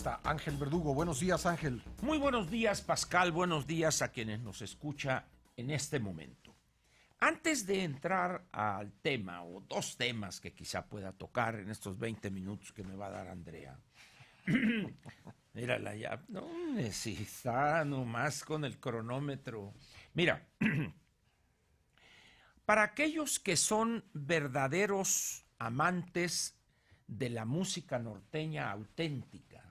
está Ángel Verdugo. Buenos días, Ángel. Muy buenos días, Pascal. Buenos días a quienes nos escucha en este momento. Antes de entrar al tema, o dos temas que quizá pueda tocar en estos 20 minutos que me va a dar Andrea. Mírala ya. No, si está nomás con el cronómetro. Mira, para aquellos que son verdaderos amantes de la música norteña auténtica,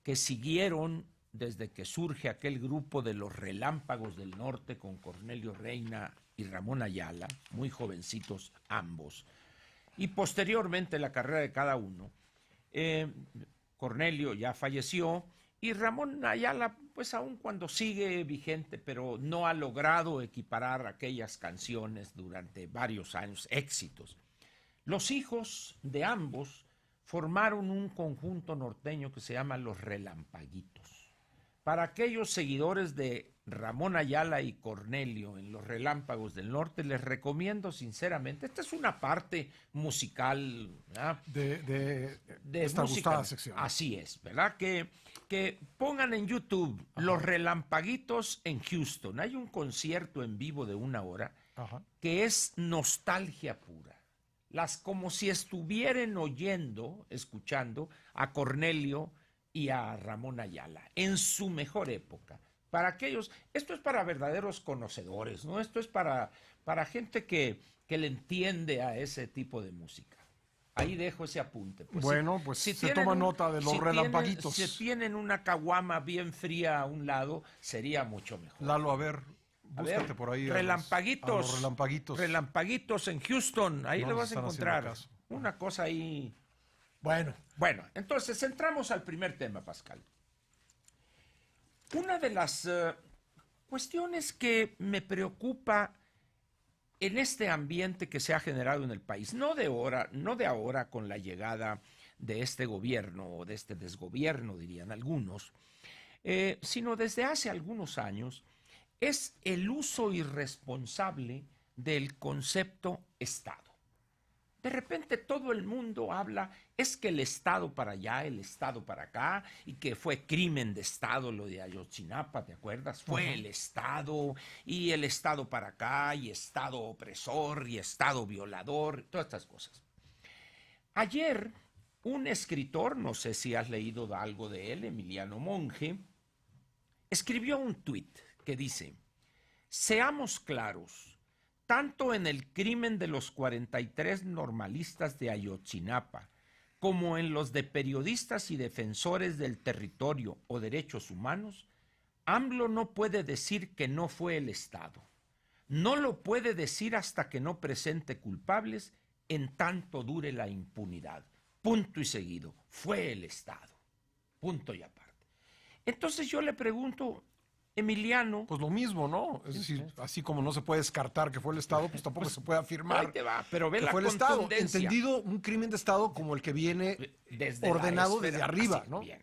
que siguieron desde que surge aquel grupo de los Relámpagos del Norte con Cornelio Reina y Ramón Ayala, muy jovencitos ambos, y posteriormente la carrera de cada uno. Cornelio ya falleció y Ramón Ayala, pues aún cuando sigue vigente, pero no ha logrado equiparar aquellas canciones durante varios años, éxitos. Los hijos de ambos formaron un conjunto norteño que se llama Los Relampaguitos. Para aquellos seguidores de Ramón Ayala y Cornelio en Los Relámpagos del Norte, les recomiendo sinceramente, esta es una parte musical, ¿verdad? de esta música, gustada sección. Así es, ¿verdad? Que pongan en YouTube Los Relampaguitos en Houston. Hay un concierto en vivo de 1 hora que es nostalgia pura. Como si estuvieran escuchando a Cornelio y a Ramón Ayala en su mejor época. Para aquellos, esto es para verdaderos conocedores, ¿no? Esto es para gente que le entiende a ese tipo de música. Ahí dejo ese apunte. Pues bueno, pues si se toma nota de Los Relampaguitos. Si tienen una caguama bien fría a un lado, sería mucho mejor. Lalo, a ver, búscate por ahí. Relampaguitos. A los Relampaguitos. Relampaguitos en Houston, ahí lo vas a encontrar. Una cosa ahí. Bueno, entonces entramos al primer tema, Pascal. Una de las cuestiones que me preocupa en este ambiente que se ha generado en el país, no de ahora con la llegada de este gobierno o de este desgobierno, dirían algunos, sino desde hace algunos años, es el uso irresponsable del concepto Estado. De repente todo el mundo habla, es que el Estado para allá, el Estado para acá, y que fue crimen de Estado lo de Ayotzinapa, ¿te acuerdas? Fue el Estado, y el Estado para acá, y Estado opresor, y Estado violador, todas estas cosas. Ayer, un escritor, no sé si has leído algo de él, Emiliano Monge, escribió un tuit que dice: seamos claros, tanto en el crimen de los 43 normalistas de Ayotzinapa, como en los de periodistas y defensores del territorio o derechos humanos, AMLO no puede decir que no fue el Estado. No lo puede decir hasta que no presente culpables, en tanto dure la impunidad. Punto y seguido. Fue el Estado. Punto y aparte. Entonces yo le pregunto, Emiliano. Pues lo mismo, ¿no? Es decir, así como no se puede descartar que fue el Estado, pues tampoco se puede afirmar ahí te va, pero ve que la fue el Estado. contundencia. Entendido un crimen de Estado como el que viene desde ordenado desde arriba, así, ¿no? Bien.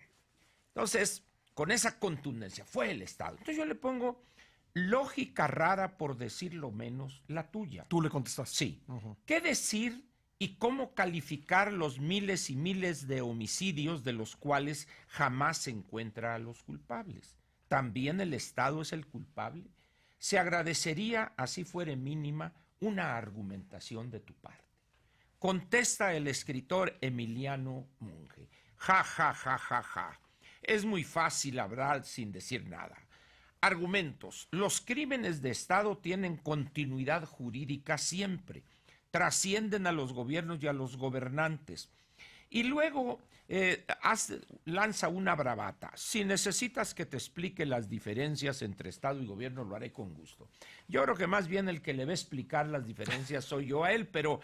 Entonces, con esa contundencia, fue el Estado. Entonces yo le pongo lógica rara, por decirlo menos, la tuya. Tú le contestas. Sí. ¿Qué decir y cómo calificar los miles y miles de homicidios de los cuales jamás se encuentra a los culpables? ¿También el Estado es el culpable? Se agradecería, así fuere mínima, una argumentación de tu parte. Contesta el escritor Emiliano Monge. Ja, ja, ja, ja, ja. Es muy fácil hablar sin decir nada. Argumentos. Los crímenes de Estado tienen continuidad jurídica siempre. Trascienden a los gobiernos y a los gobernantes. Y luego lanza una bravata. Si necesitas que te explique las diferencias entre Estado y gobierno, lo haré con gusto. Yo creo que más bien el que le va a explicar las diferencias soy yo a él, pero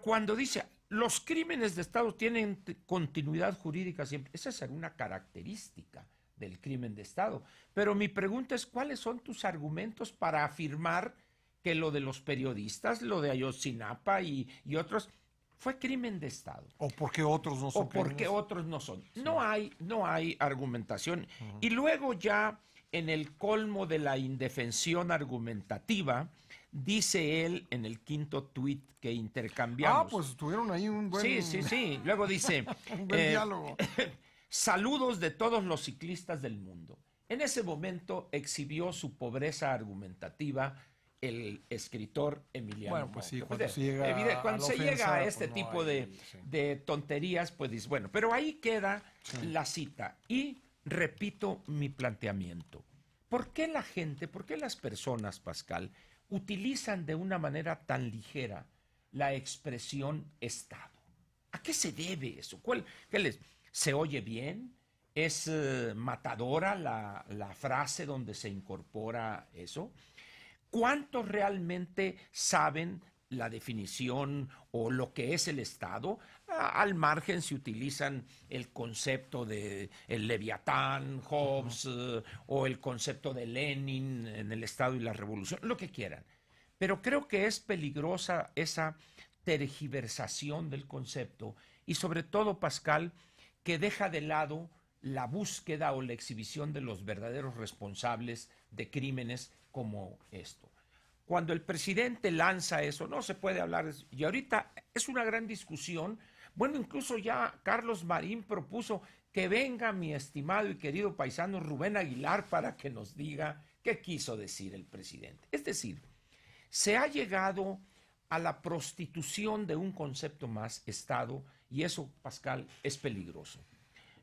cuando dice los crímenes de Estado tienen continuidad jurídica siempre, esa es una característica del crimen de Estado. Pero mi pregunta es, ¿cuáles son tus argumentos para afirmar que lo de los periodistas, lo de Ayotzinapa y otros, fue crimen de Estado? ¿O porque otros no son? O porque otros no son. Sí. No hay argumentación. Y luego ya, en el colmo de la indefensión argumentativa, Dice él en el quinto tuit que intercambiamos. Pues tuvieron ahí un buen... Sí. Luego dice... un buen diálogo. Saludos de todos los ciclistas del mundo. En ese momento exhibió su pobreza argumentativa el escritor Emiliano Bueno, pues sí, Monge. cuando se llega cuando a se la llega a ofensa, este pues no tipo hay, de tonterías, pues dice, bueno, pero ahí queda la cita. Y repito mi planteamiento. ¿Por qué la gente, por qué las personas, Pascal, utilizan de una manera tan ligera la expresión Estado? ¿A qué se debe eso? ¿Se oye bien? ¿Es matadora la frase donde se incorpora eso? ¿Cuántos realmente saben la definición o lo que es el Estado? Al margen si utilizan el concepto de el Leviatán, Hobbes, o el concepto de Lenin en el Estado y la Revolución, lo que quieran. Pero creo que es peligrosa esa tergiversación del concepto y sobre todo, Pascal, que deja de lado la búsqueda o la exhibición de los verdaderos responsables de crímenes como esto. Cuando el presidente lanza eso, no se puede hablar de eso. Y ahorita es una gran discusión. Bueno, incluso ya Carlos Marín propuso que venga mi estimado y querido paisano Rubén Aguilar para que nos diga qué quiso decir el presidente. Es decir, se ha llegado a la prostitución de un concepto más Estado y eso, Pascal, es peligroso.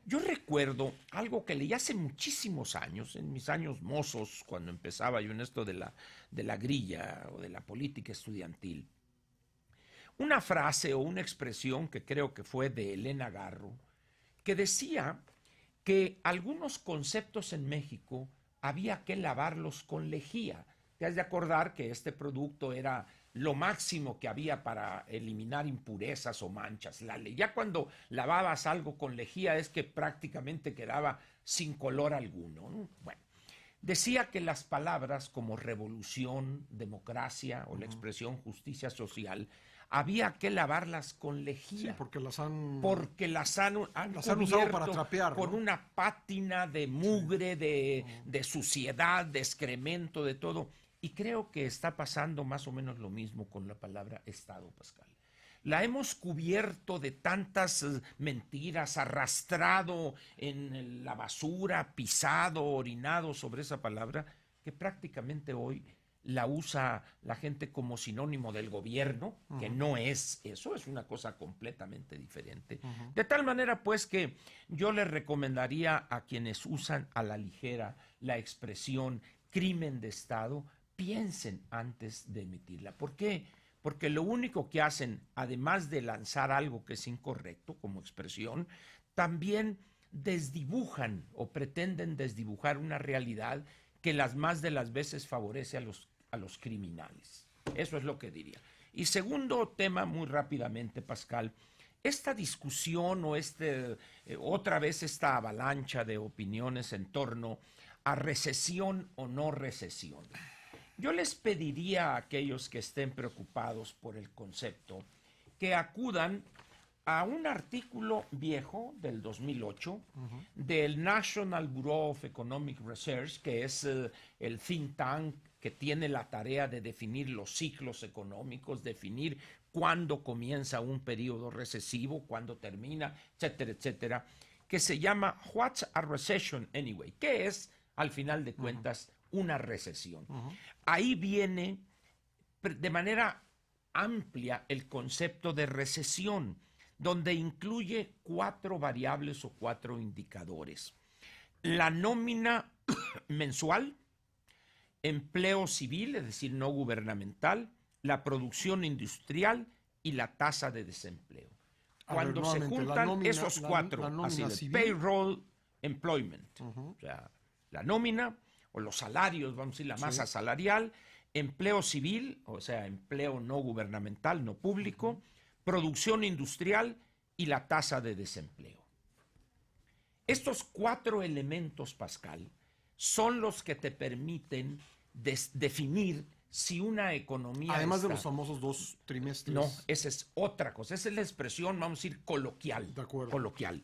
Yo recuerdo algo que leí hace muchísimos años, en mis años mozos, cuando empezaba yo en esto de la grilla o de la política estudiantil. Una frase o una expresión que creo que fue de Elena Garro, que decía que algunos conceptos en México había que lavarlos con lejía. Te has de acordar que este producto era lo máximo que había para eliminar impurezas o manchas. Ya cuando lavabas algo con lejía es que prácticamente quedaba sin color alguno, ¿no? Bueno, decía que las palabras como revolución, democracia o la expresión justicia social había que lavarlas con lejía. Sí, porque las han usado para trapear, con ¿no? una pátina de mugre, de suciedad, de excremento, de todo. Y creo que está pasando más o menos lo mismo con la palabra Estado, Pascal. La hemos cubierto de tantas mentiras, arrastrado en la basura, pisado, orinado sobre esa palabra, que prácticamente hoy la usa la gente como sinónimo del gobierno, que no es eso, es una cosa completamente diferente. De tal manera, pues, que yo les recomendaría a quienes usan a la ligera la expresión crimen de Estado, piensen antes de emitirla. ¿Por qué? Porque lo único que hacen, además de lanzar algo que es incorrecto como expresión, también desdibujan o pretenden desdibujar una realidad que las más de las veces favorece a los criminales. Eso es lo que diría. Y segundo tema, muy rápidamente, Pascal, esta discusión o otra vez esta avalancha de opiniones en torno a recesión o no recesión. Yo les pediría a aquellos que estén preocupados por el concepto que acudan a un artículo viejo del 2008 del National Bureau of Economic Research, que es el think tank que tiene la tarea de definir los ciclos económicos, definir cuándo comienza un periodo recesivo, cuándo termina, etcétera, etcétera, que se llama What's a Recession Anyway? ¿Qué es, al final de cuentas, una recesión? Ahí viene de manera amplia el concepto de recesión, donde incluye 4 variables o 4 indicadores. La nómina mensual, empleo civil, es decir, no gubernamental, la producción industrial y la tasa de desempleo. Cuando se juntan esos 4, así de payroll, employment, o sea, la nómina o los salarios, vamos a decir, la masa salarial, empleo civil, o sea, empleo no gubernamental, no público, producción industrial y la tasa de desempleo. Estos 4 elementos, Pascal, son los que te permiten definir si una economía Además de los famosos 2 trimestres. No, esa es otra cosa. Esa es la expresión, vamos a decir, coloquial. De acuerdo. Coloquial,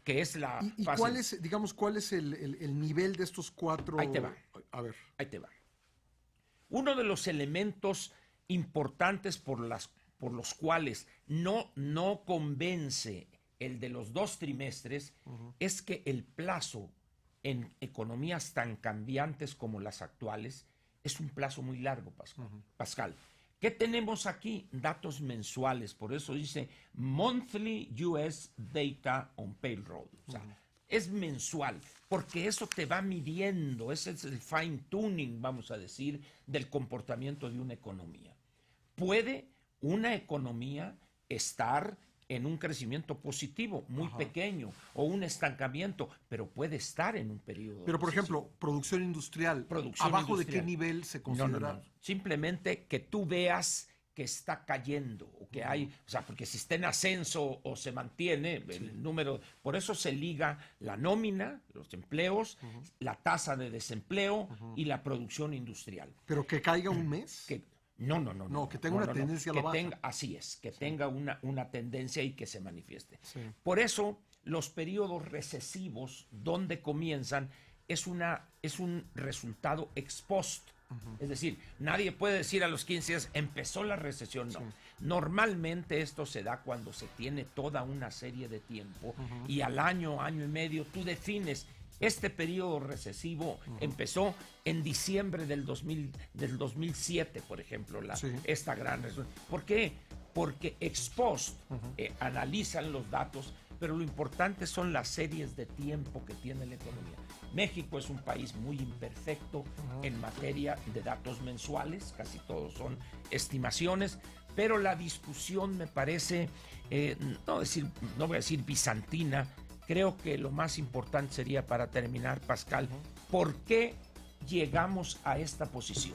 que es la ¿Y cuál es, digamos, cuál es el nivel de estos 4? Ahí te va. A ver. Ahí te va. Uno de los elementos importantes por los cuales no convence el de los 2 trimestres es que el plazo en economías tan cambiantes como las actuales es un plazo muy largo, Pascal. ¿Qué tenemos aquí? Datos mensuales, por eso dice Monthly US Data on Payroll. O sea, es mensual, porque eso te va midiendo, ese es el fine tuning, vamos a decir, del comportamiento de una economía. ¿Puede una economía estar en un crecimiento positivo, muy pequeño, o un estancamiento, pero puede estar en un periodo. Pero, por ejemplo, producción industrial, ¿abajo de qué nivel se considera? No. Simplemente que tú veas que está cayendo, o que hay, o sea, porque si está en ascenso o se mantiene el número, por eso se liga la nómina, los empleos, la tasa de desempleo y la producción industrial. ¿Pero que caiga un mes? No, que tenga una tendencia a la baja. Así es, que tenga una tendencia y que se manifieste. Sí. Por eso, los periodos recesivos, donde comienzan, es un resultado ex post. Es decir, nadie puede decir a los 15 días, empezó la recesión. No. Sí. Normalmente esto se da cuando se tiene toda una serie de tiempo y al año y medio tú defines. Este periodo recesivo empezó en diciembre del 2007, por ejemplo, esta gran recesión. ¿Por qué? Porque ex post analizan los datos, pero lo importante son las series de tiempo que tiene la economía. México es un país muy imperfecto en materia de datos mensuales, casi todos son estimaciones, pero la discusión me parece, no voy a decir bizantina. Creo que lo más importante sería, para terminar, Pascal, ¿por qué llegamos a esta posición?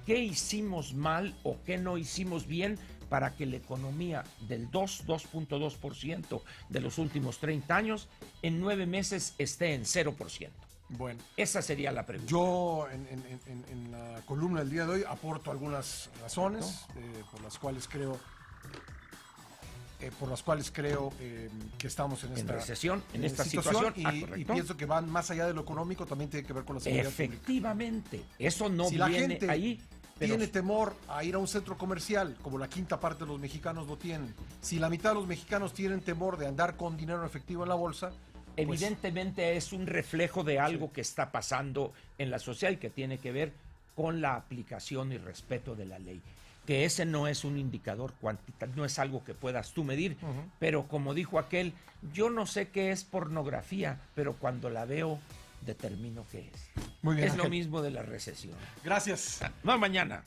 ¿Qué hicimos mal o qué no hicimos bien para que la economía del 2.2% de los últimos 30 años en 9 meses esté en 0%? Bueno, esa sería la pregunta. Yo en la columna del día de hoy aporto algunas razones por las cuales creo que estamos en recesión, en esta situación. Y pienso que van más allá de lo económico, también tiene que ver con la seguridad Efectivamente, pública. Eso no si viene la gente ahí. Tiene temor a ir a un centro comercial, como la quinta parte de los mexicanos lo tienen. Si la mitad de los mexicanos tienen temor de andar con dinero en efectivo en la bolsa, evidentemente es un reflejo de algo que está pasando en la sociedad y que tiene que ver con la aplicación y respeto de la ley. Que ese no es un indicador cuantitativo, no es algo que puedas tú medir, pero como dijo aquel, yo no sé qué es pornografía, pero cuando la veo determino qué es. Muy bien, es Ángel. Lo mismo de la recesión. Gracias. No, mañana.